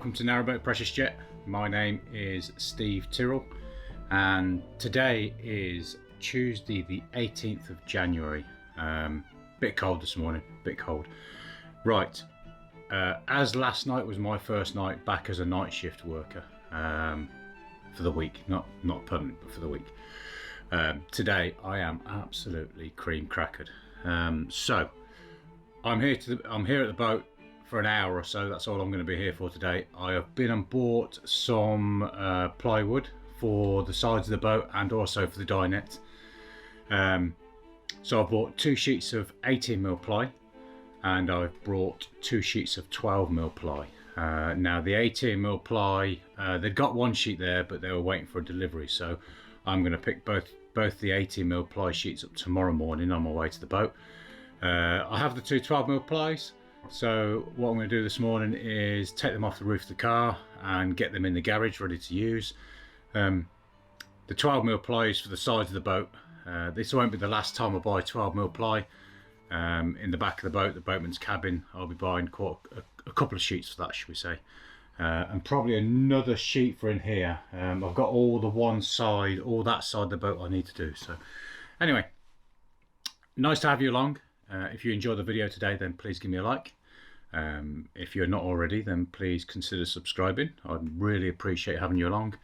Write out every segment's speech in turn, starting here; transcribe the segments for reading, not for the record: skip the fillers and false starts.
welcome to Narrowboat Precious Jet. My name is Steve Tyrrell and today is Tuesday the 18th of January. Bit cold this morning, bit cold. Right, as last night was my first night back as a night shift worker for the week, not permanent, but for the week. Today I am absolutely cream crackered. So I'm here at the boat for an hour or so. That's all I'm going to be here for today. I have been and bought some plywood for the sides of the boat and also for the dinette. So I've bought 2 sheets of 18mm ply and I've brought 2 sheets of 12mm ply. Now the 18mm ply, they'd got 1 sheet there but they were waiting for a delivery, so I'm going to pick both the 18mm ply sheets up tomorrow morning on my way to the boat. I have the 2 12mm plies. So what I'm going to do this morning is take them off the roof of the car and get them in the garage ready to use. The 12mm plies for the sides of the boat. This won't be the last time I buy 12mm ply. In the back of the boat, the boatman's cabin, I'll be buying quite a couple of sheets for that, should we say. And probably another sheet for in here. I've got all that side of the boat I need to do. So anyway, nice to have you along. If you enjoyed the video today, then please give me a like. If you're not already, then please consider subscribing. I'd really appreciate having you along,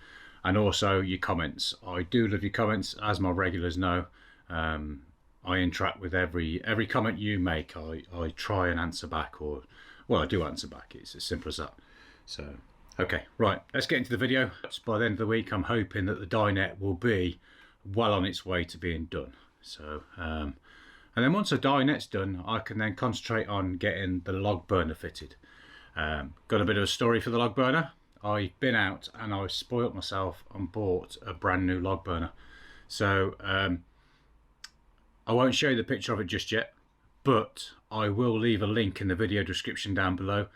and also your comments. I do love your comments, as my regulars know. I interact with every comment you make. I try and answer back, or well, I do answer back. It's as simple as that. So okay, right, let's get into the video. By the end of the week, I'm hoping that the dinette will be well on its way to being done. So and then once the dinette's done, I can then concentrate on getting the log burner fitted. Got a bit of a story for the log burner. I've been out and I spoilt myself and bought a brand new log burner. So I won't show you the picture of it just yet, but I will leave a link in the video description down below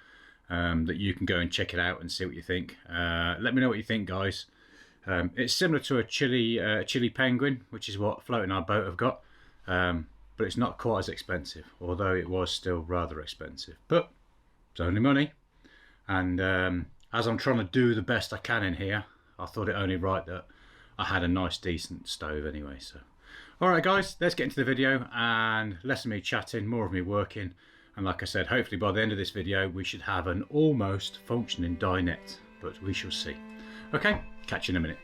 that you can go and check it out and see what you think. Let me know what you think, guys. It's similar to a chili penguin, which is what Floating Our Boat have got. But it's not quite as expensive, although it was still rather expensive. But it's only money, and as I'm trying to do the best I can in here, I thought it only right that I had a nice decent stove anyway. So alright guys, let's get into the video, and less of me chatting, more of me working. And like I said, hopefully by the end of this video we should have an almost functioning dinette, but we shall see. Okay, catch you in a minute.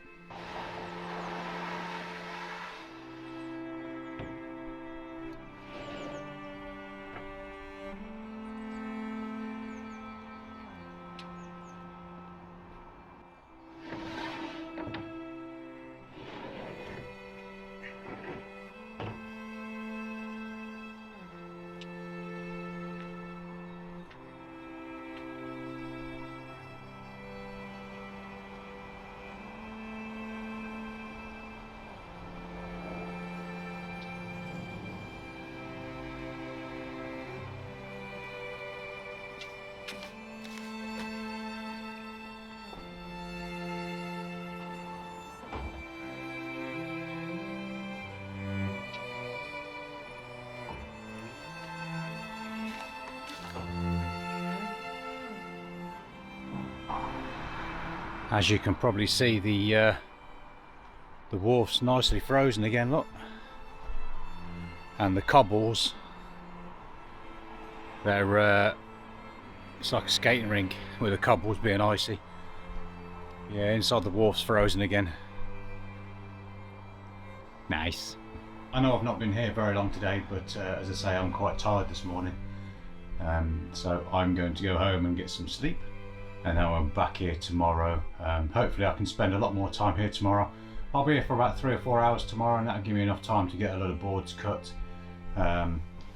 As you can probably see, the wharf's nicely frozen again, look, and the cobbles, they're it's like a skating rink with the cobbles being icy. Yeah, inside the wharf's frozen again. Nice. I know I've not been here very long today, but as I say, I'm quite tired this morning, so I'm going to go home and get some sleep. And then I'm back here tomorrow. Hopefully I can spend a lot more time here tomorrow. I'll be here for about 3 or 4 hours tomorrow, and that'll give me enough time to get a lot of boards cut.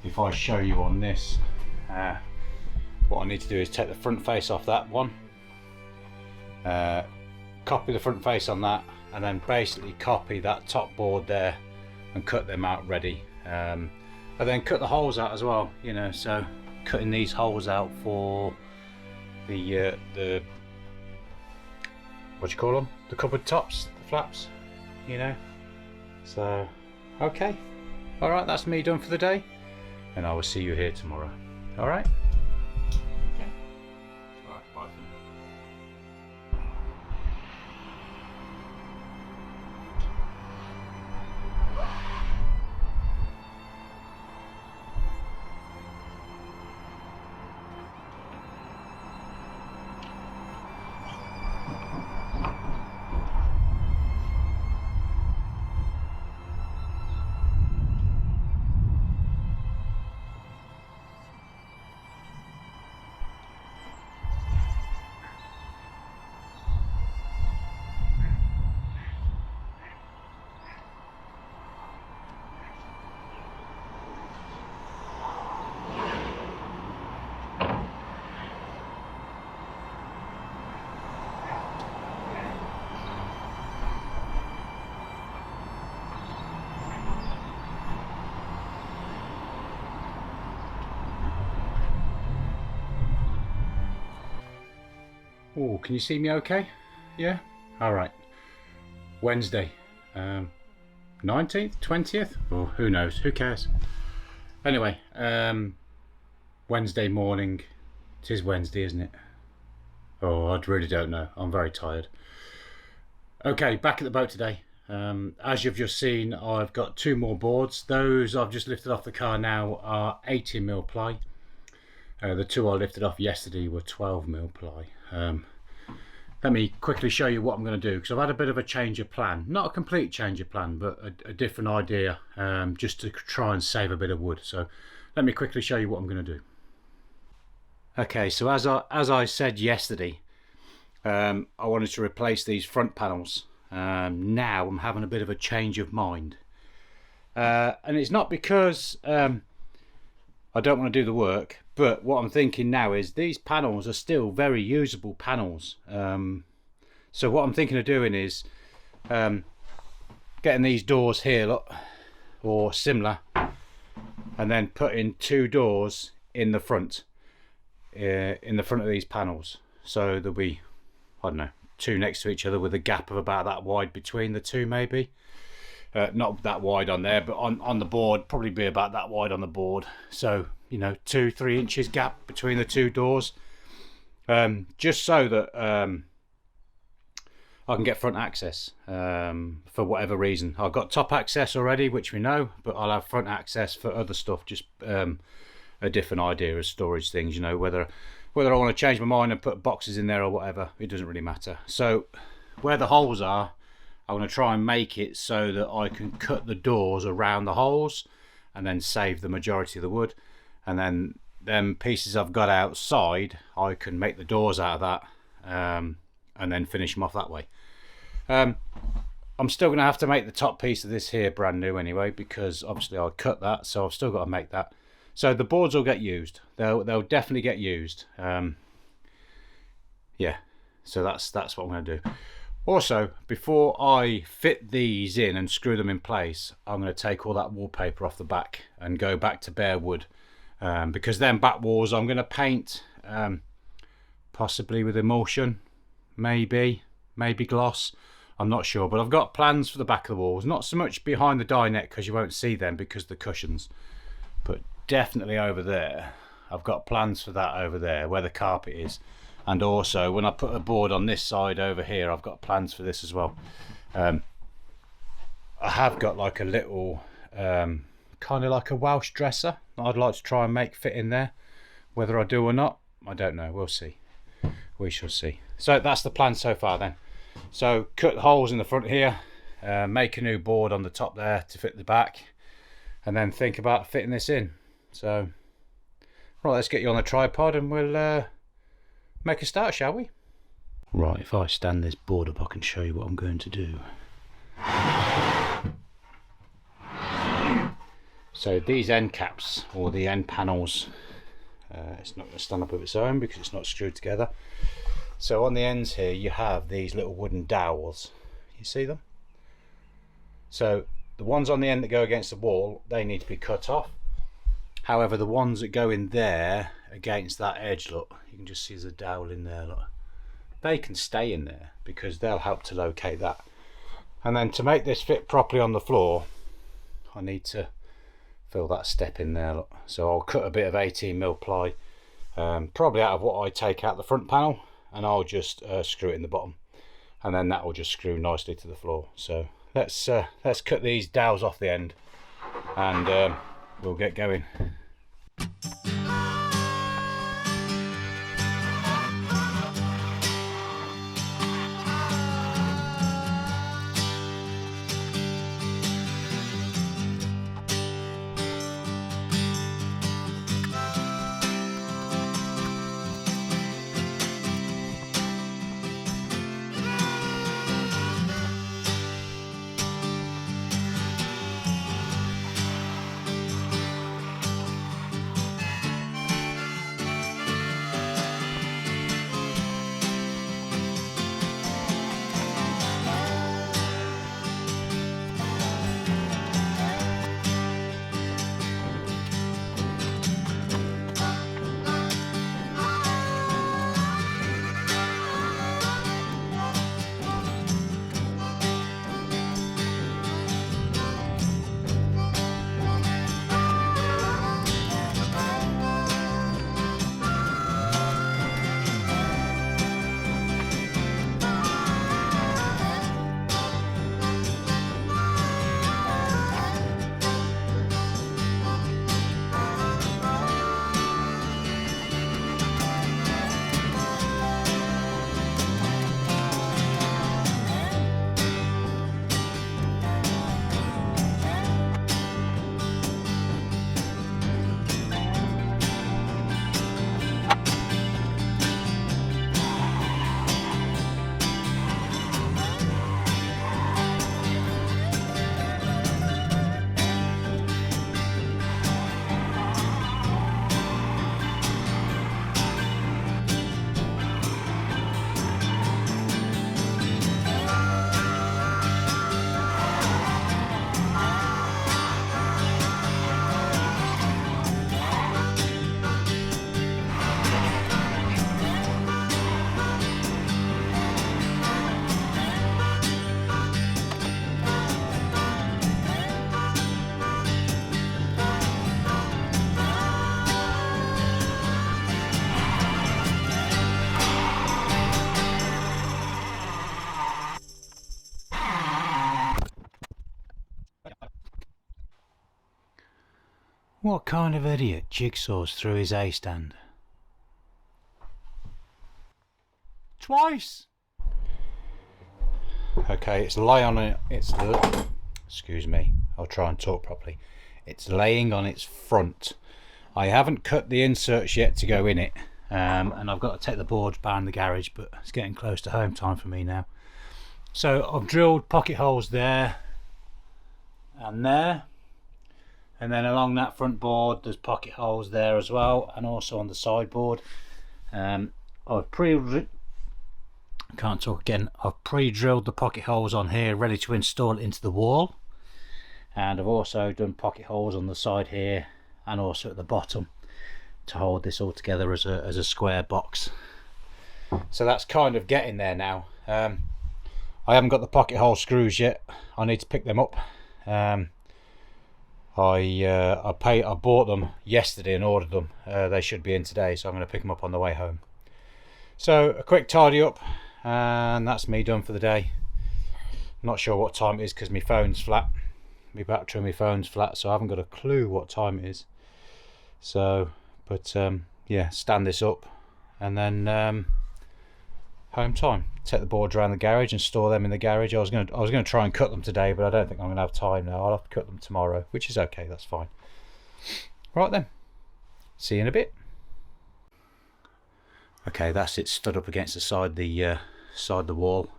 If I show you on this, what I need to do is take the front face off that one, copy the front face on that, and then basically copy that top board there and cut them out ready. And then cut the holes out as well, you know, so cutting these holes out for the what do you call them, the cupboard tops, the flaps, you know. So okay, all right, that's me done for the day, and I will see you here tomorrow. All right, okay, all right, bye for now. Oh, can you see me okay? Yeah? Alright. Wednesday. 19th? 20th? Oh, who knows? Who cares? Anyway, Wednesday morning. It is Wednesday, isn't it? Oh, I really don't know. I'm very tired. Okay, back at the boat today. As you've just seen, I've got 2 more boards. Those I've just lifted off the car now are 18mm ply. The 2 I lifted off yesterday were 12mm ply. Let me quickly show you what I'm going to do, because I've had a bit of a change of plan. Not a complete change of plan, but a different idea, just to try and save a bit of wood. So let me quickly show you what I'm going to do. Okay, so as I said yesterday, I wanted to replace these front panels. Now I'm having a bit of a change of mind, and it's not because I don't want to do the work, but what I'm thinking now is these panels are still very usable panels. So what I'm thinking of doing is getting these doors here, look, or similar, and then putting 2 doors in the front of these panels. So there'll be, I don't know, 2 next to each other with a gap of about that wide between the 2, maybe. Not that wide on there, but on the board, probably be about that wide on the board. So, you know, 2-3 inches gap between the 2 doors, just so that I can get front access for whatever reason. I've got top access already, which we know, but I'll have front access for other stuff, just a different idea of storage things, you know, whether I want to change my mind and put boxes in there or whatever, it doesn't really matter. So where the holes are, I want to try and make it so that I can cut the doors around the holes and then save the majority of the wood, and then them pieces I've got outside I can make the doors out of that, and then finish them off that way. I'm still going to have to make the top piece of this here brand new anyway, because obviously I cut that, so I've still got to make that. So the boards will get used. They'll definitely get used. Yeah, so that's what I'm going to do. Also, before I fit these in and screw them in place, I'm going to take all that wallpaper off the back and go back to bare wood, because then back walls I'm going to paint, possibly with emulsion, maybe gloss. I'm not sure, but I've got plans for the back of the walls. Not so much behind the dinette, because you won't see them because of the cushions, but definitely over there. I've got plans for that over there where the carpet is, and also when I put a board on this side over here, I've got plans for this as well. I have got like a little kind of like a Welsh dresser that I'd like to try and make fit in there. Whether I do or not, I don't know. We'll see. We shall see. So that's the plan so far then. So cut holes in the front here, make a new board on the top there to fit the back, and then think about fitting this in. So right, let's get you on the tripod and we'll make a start, shall we? Right, if I stand this board up I can show you what I'm going to do. So these end caps, or the end panels, it's not going to stand up of its own because it's not screwed together. So on the ends here you have these little wooden dowels. You see them? So the ones on the end that go against the wall, they need to be cut off. However, the ones that go in there against that edge, look, you can just see there's a dowel in there, look. They can stay in there because they'll help to locate that. And then to make this fit properly on the floor, I need to fill that step in there, look. So I'll cut a bit of 18mm ply, probably out of what I take out the front panel, and I'll just screw it in the bottom, and then that will just screw nicely to the floor. So let's cut these dowels off the end, and we'll get going. What kind of idiot jigsaws through his A stand? Twice! Okay, it's laying on it. Excuse me, I'll try and talk properly. It's laying on its front. I haven't cut the inserts yet to go in it, and I've got to take the boards back in the garage, but it's getting close to home time for me now. So I've drilled pocket holes there, and then along that front board there's pocket holes there as well, and also on the sideboard. I've pre-drilled the pocket holes on here, ready to install it into the wall, and I've also done pocket holes on the side here and also at the bottom to hold this all together as a square box. So that's kind of getting there now. I haven't got the pocket hole screws yet. I need to pick them up. I bought them yesterday and ordered them. They should be in today, so I'm going to pick them up on the way home. So a quick tidy up, and that's me done for the day. Not sure what time it is because my phone's flat. My battery on my phone's flat, so I haven't got a clue what time it is. So, but yeah, stand this up, and then home time. Take the boards around the garage and store them in the garage. I was going to try and cut them today, but I don't think I'm going to have time now. I'll have to cut them tomorrow, which is okay. That's fine. Right then, see you in a bit. Okay, that's it, stood up against the side the wall.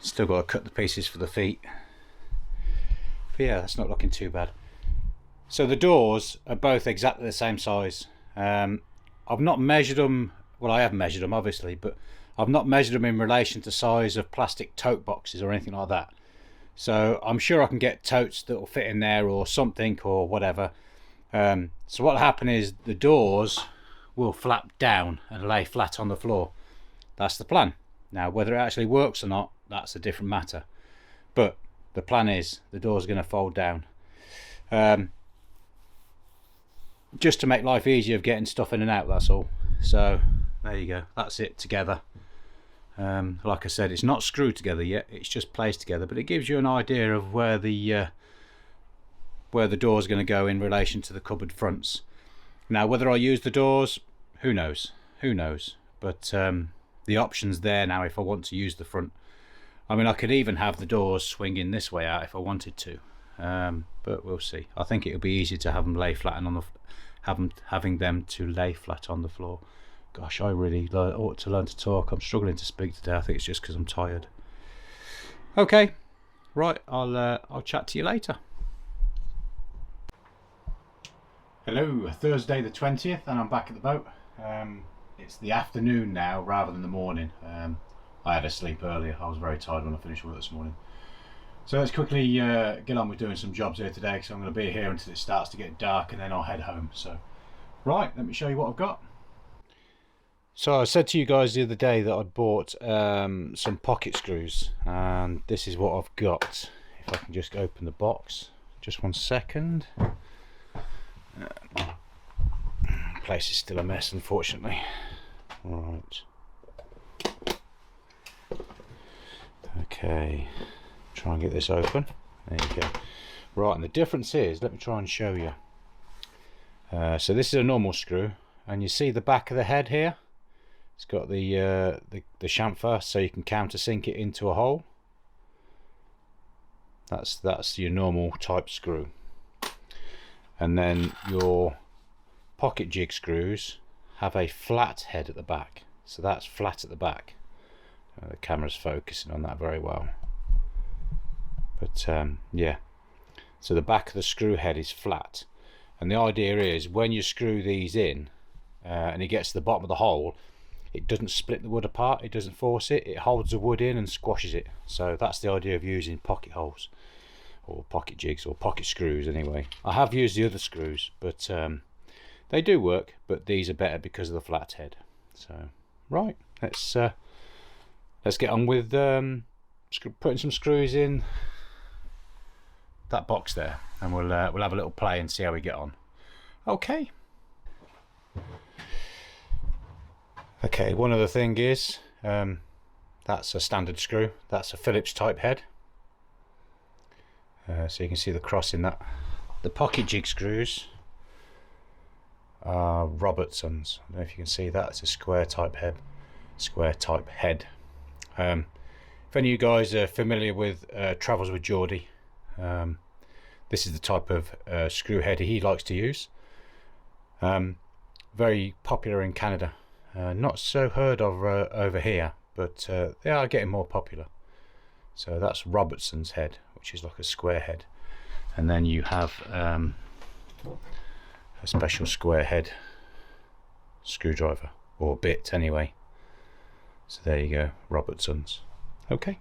Still got to cut the pieces for the feet, but yeah, that's not looking too bad. So the doors are both exactly the same size. I've not measured them. Well, I have measured them obviously, but I've not measured them in relation to size of plastic tote boxes or anything like that. So I'm sure I can get totes that will fit in there or something or whatever. So what'll happen is the doors will flap down and lay flat on the floor. That's the plan. Now whether it actually works or not, that's a different matter, but the plan is the door's going to fold down, just to make life easier of getting stuff in and out, that's all. So there you go, that's it together. Like I said, it's not screwed together yet, it's just placed together, but it gives you an idea of where the door's going to go in relation to the cupboard fronts. Now whether I use the doors, who knows, but the option's there now if I want to use the front. I mean, I could even have the doors swinging this way out if I wanted to, but we'll see. I think it'll be easier to have them lay flat on the having them to lay flat on the floor. Gosh, I really ought to learn to talk. I'm struggling to speak today. I think it's just because I'm tired. Okay, right, I'll chat to you later. Hello, Thursday the 20th, and I'm back at the boat. It's the afternoon now rather than the morning. I had a sleep earlier. I was very tired when I finished work this morning. So let's quickly get on with doing some jobs here today, because I'm going to be here until it starts to get dark, and then I'll head home. So, right, let me show you what I've got. So I said to you guys the other day that I'd bought some pocket screws, and this is what I've got. If I can just open the box, just 1 second. Place is still a mess, unfortunately. Right. Okay. Try and get this open. There you go. Right, and the difference is, let me try and show you. So this is a normal screw, and you see the back of the head here. It's got the chamfer, so you can countersink it into a hole. That's your normal type screw. And then your pocket jig screws have a flat head at the back, so that's flat at the back. The camera's focusing on that very well, but yeah, so the back of the screw head is flat, and the idea is when you screw these in and it gets to the bottom of the hole, it doesn't split the wood apart, it doesn't force it, it holds the wood in and squashes it. So that's the idea of using pocket holes or pocket jigs or pocket screws. Anyway, I have used the other screws, but they do work, but these are better because of the flat head. So right, let's get on with putting some screws in that box there, and we'll have a little play and see how we get on. Okay. Okay, one other thing is that's a standard screw. That's a Phillips type head. So you can see the cross in that. The pocket jig screws are Robertson's. I don't know if you can see that. It's a square type head. If any of you guys are familiar with Travels with Geordie, this is the type of screw head he likes to use. Very popular in Canada. Not so heard of over here, but they are getting more popular. So that's Robertson's head, which is like a square head. And then you have a special square head screwdriver, or bit anyway. So there you go, Robertson's. Okay.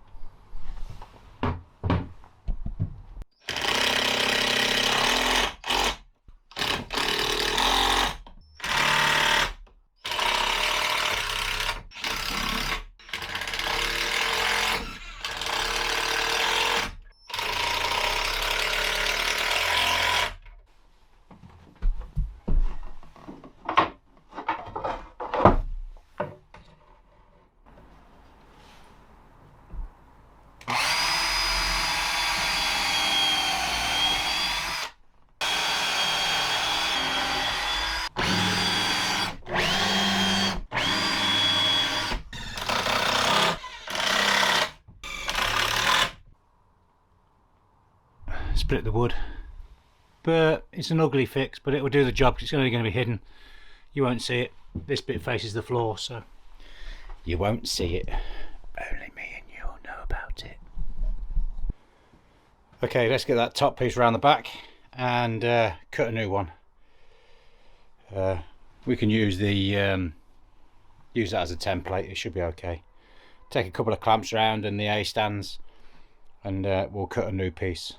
Split the wood, but it's an ugly fix, but it will do the job. It's only going to be hidden, you won't see it. This bit faces the floor, so you won't see it. Only me and you'll know about it. Okay, let's get that top piece around the back and cut a new one. We can use the use that as a template. It should be okay. Take a couple of clamps around and the A stands, and we'll cut a new piece.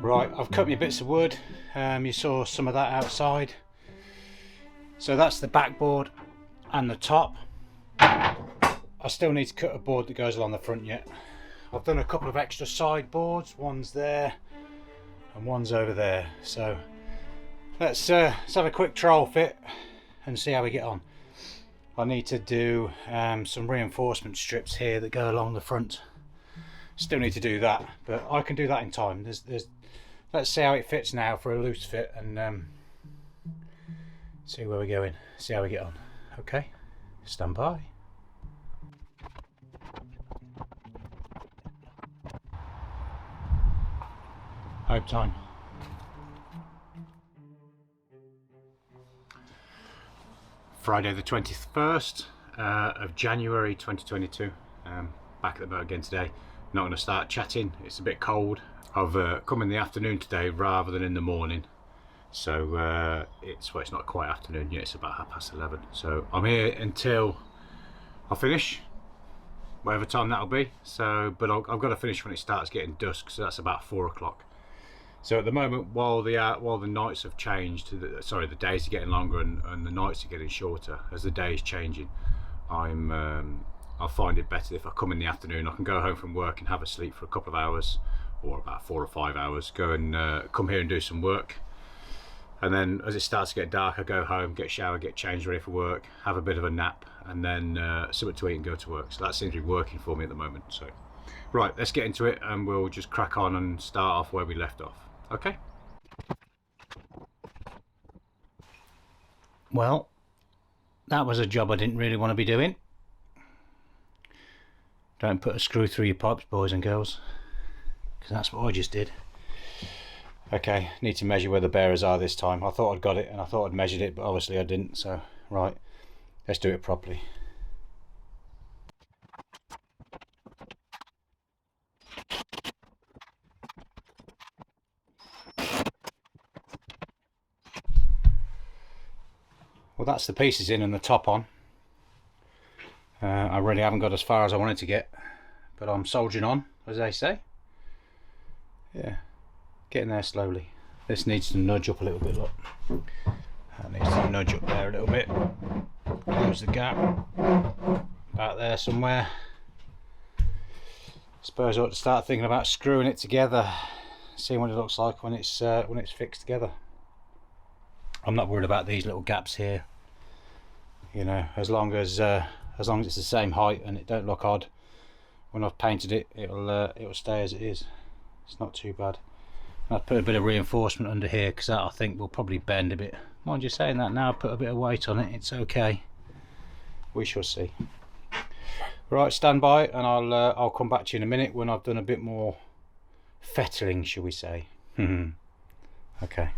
Right, I've cut me bits of wood. You saw some of that outside. So that's the backboard and the top. I still need to cut a board that goes along the front yet. I've done a couple of extra side boards. One's there and one's over there. So let's have a quick trial fit and see how we get on. I need to do some reinforcement strips here that go along the front. Still need to do that, but I can do that in time. Let's see how it fits now for a loose fit, and see where we're going, see how we get on. Okay, stand by. Home time. Friday the 21st of January 2022. Back at the boat again today. Not going to start chatting, it's a bit cold. I've come in the afternoon today rather than in the morning, so it's not quite afternoon yet, it's about 11:30. So I'm here until I finish, whatever time that'll be. So, but I've got to finish when it starts getting dusk, so that's about 4 o'clock. So at the moment, while the nights have changed, the days are getting longer and the nights are getting shorter as the day is changing, I find it better if I come in the afternoon. I can go home from work and have a sleep for a couple of hours, or about 4 or 5 hours, go and come here and do some work, and then as it starts to get dark, I go home, get showered, get changed, ready for work, have a bit of a nap, and then something to eat and go to work. So that seems to be working for me at the moment. So right, let's get into it and we'll just crack on and start off where we left off. Okay. Well, that was a job I didn't really want to be doing. Don't put a screw through your pipes, boys and girls, because that's what I just did. Okay, need to measure where the bearers are this time. I thought I'd got it and I thought I'd measured it, but obviously I didn't. So right, let's do it properly. Well, that's the pieces in and the top on. I really haven't got as far as I wanted to get, but I'm soldiering on, as they say. Yeah, getting there slowly. This needs to nudge up a little bit, look. That needs to nudge up there a little bit. Close the gap. About there somewhere. Suppose I ought to start thinking about screwing it together, seeing what it looks like when it's fixed together. I'm not worried about these little gaps here. You know, as long as it's the same height and it don't look odd. When I've painted it, it'll stay as it is. It's not too bad. And I've put a bit of reinforcement under here because that I think will probably bend a bit. Mind you saying that now, I've put a bit of weight on it. It's okay. We shall see. Right, stand by, and I'll come back to you in a minute when I've done a bit more fettling, shall we say. Okay.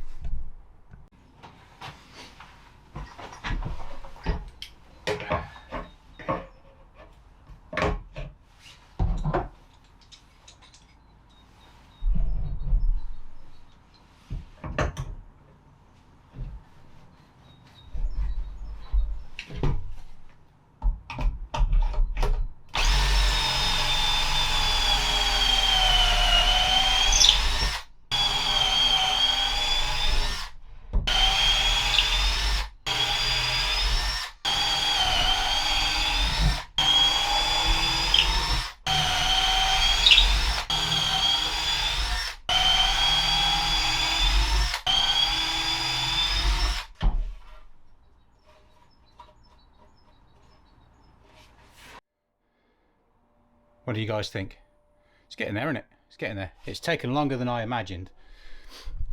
What do you guys think? It's getting there, isn't it? It's getting there. It's taken longer than I imagined.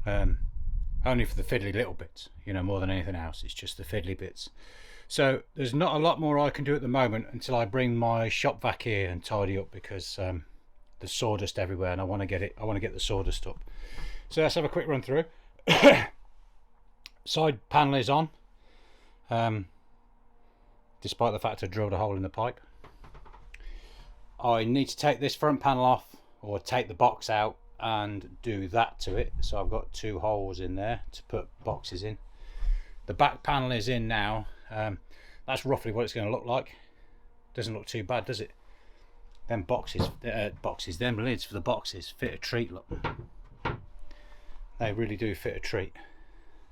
Only for the fiddly little bits, you know, more than anything else. It's just the fiddly bits. So there's not a lot more I can do at the moment until I bring my shop vac here and tidy up, because there's sawdust everywhere and I want to get the sawdust up. So let's have a quick run through. Side panel is on, despite the fact I drilled a hole in the pipe. I need to take this front panel off, or take the box out and do that to it. So I've got 2 holes in there to put boxes in. The back panel is in now. That's roughly what it's going to look like. Doesn't look too bad, does it? Them them lids for the boxes fit a treat, look. They really do fit a treat.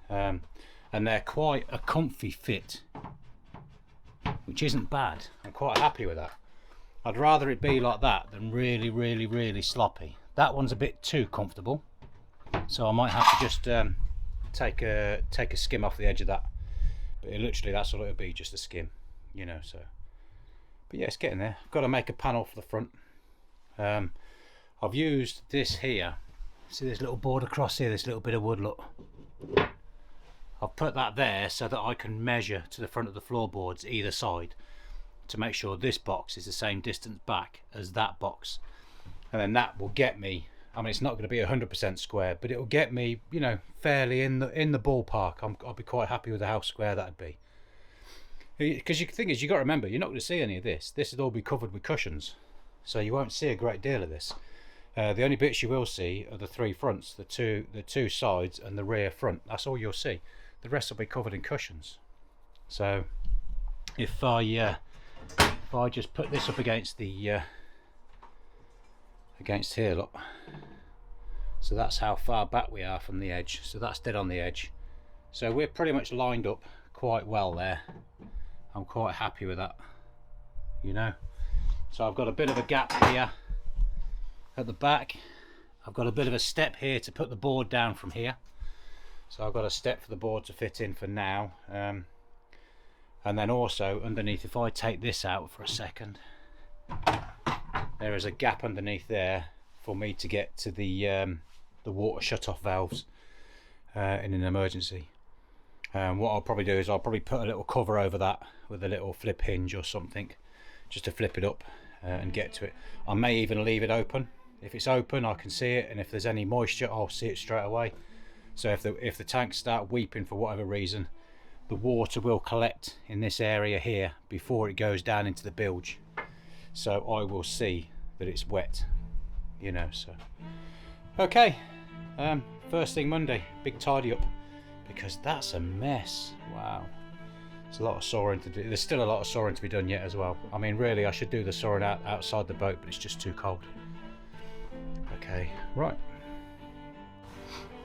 And they're quite a comfy fit, which isn't bad. I'm quite happy with that. I'd rather it be like that than really sloppy. That one's a bit too comfortable, so I might have to just take a skim off the edge of that. But literally that's all it'll be, just a skim, you know. So, but yeah, it's getting there. I've got to make a panel for the front. I've used this here. See this little board across here, this little bit of wood, look. I've put that there so that I can measure to the front of the floorboards either side, to make sure this box is the same distance back as that box, and then that will get me, I mean, it's not going to be 100% square, but it will get me, you know, fairly in the ballpark. I'll be quite happy with how square that'd be. Because the thing is, you got to remember, you're not going to see any of this. This will all be covered with cushions, so you won't see a great deal of this. The only bits you will see are the 3 fronts, the two sides and the rear front. That's all you'll see. The rest will be covered in cushions. So if I just put this up against the against here, look, so that's how far back we are from the edge, so that's dead on the edge, so we're pretty much lined up quite well there. I'm quite happy with that, you know. So I've got a bit of a gap here at the back. I've got a bit of a step here to put the board down from here, so I've got a step for the board to fit in for now. And then also underneath, if I take this out for a second, there is a gap underneath there for me to get to the water shut-off valves in an emergency. What I'll probably do is I'll probably put a little cover over that with a little flip hinge or something, just to flip it up and get to it. I may even leave it open. If it's open, I can see it, and if there's any moisture, I'll see it straight away. So if the tanks start weeping for whatever reason, the water will collect in this area here before it goes down into the bilge, so I will see that it's wet, you know. So okay, first thing Monday, big tidy up, because that's a mess. Wow, There's a lot of sawing to do. There's still a lot of sawing to be done yet as well. I mean, really, I should do the sawing outside the boat, but it's just too cold. Okay, right.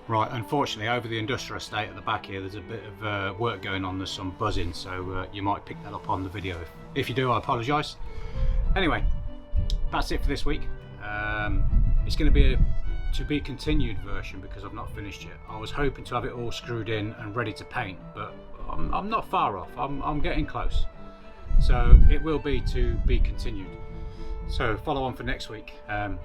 Right, unfortunately, over the industrial estate at the back here, there's a bit of work going on. There's some buzzing, so you might pick that up on the video. If you do, I apologise. Anyway, that's it for this week. It's going to be a to be continued version because I've not finished yet. I was hoping to have it all screwed in and ready to paint, but I'm not far off. I'm getting close. So it will be to be continued. So follow on for next week. I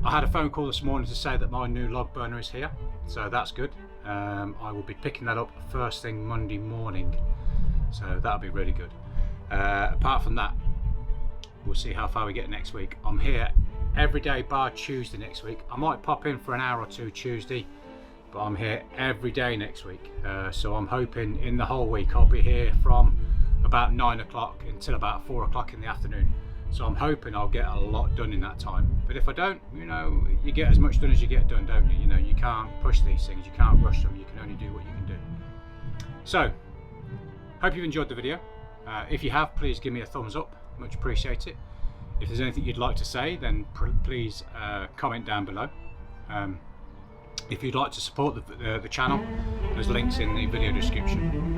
had a phone call this morning to say that my new log burner is here, so that's good. I will be picking that up first thing Monday morning, so that'll be really good. Apart from that, we'll see how far we get next week. I'm here every day bar Tuesday next week. I might pop in for an hour or two Tuesday, but I'm here every day next week. So I'm hoping in the whole week I'll be here from about 9 o'clock until about 4 o'clock in the afternoon. So I'm hoping I'll get a lot done in that time. But if I don't, you know, you get as much done as you get done, don't you? You know, you can't push these things, you can't rush them, you can only do what you can do. So, hope you've enjoyed the video. If you have, please give me a thumbs up, much appreciate it. If there's anything you'd like to say, then please comment down below. If you'd like to support the channel, there's links in the video description.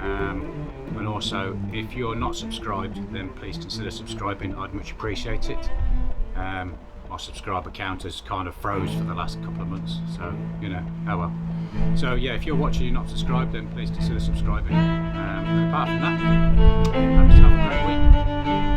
And also, if you're not subscribed, then please consider subscribing. I'd much appreciate it. My subscriber count has kind of froze for the last couple of months, so you know, oh well. So yeah, if you're watching and you're not subscribed, then please consider subscribing. And apart from that, have a great week.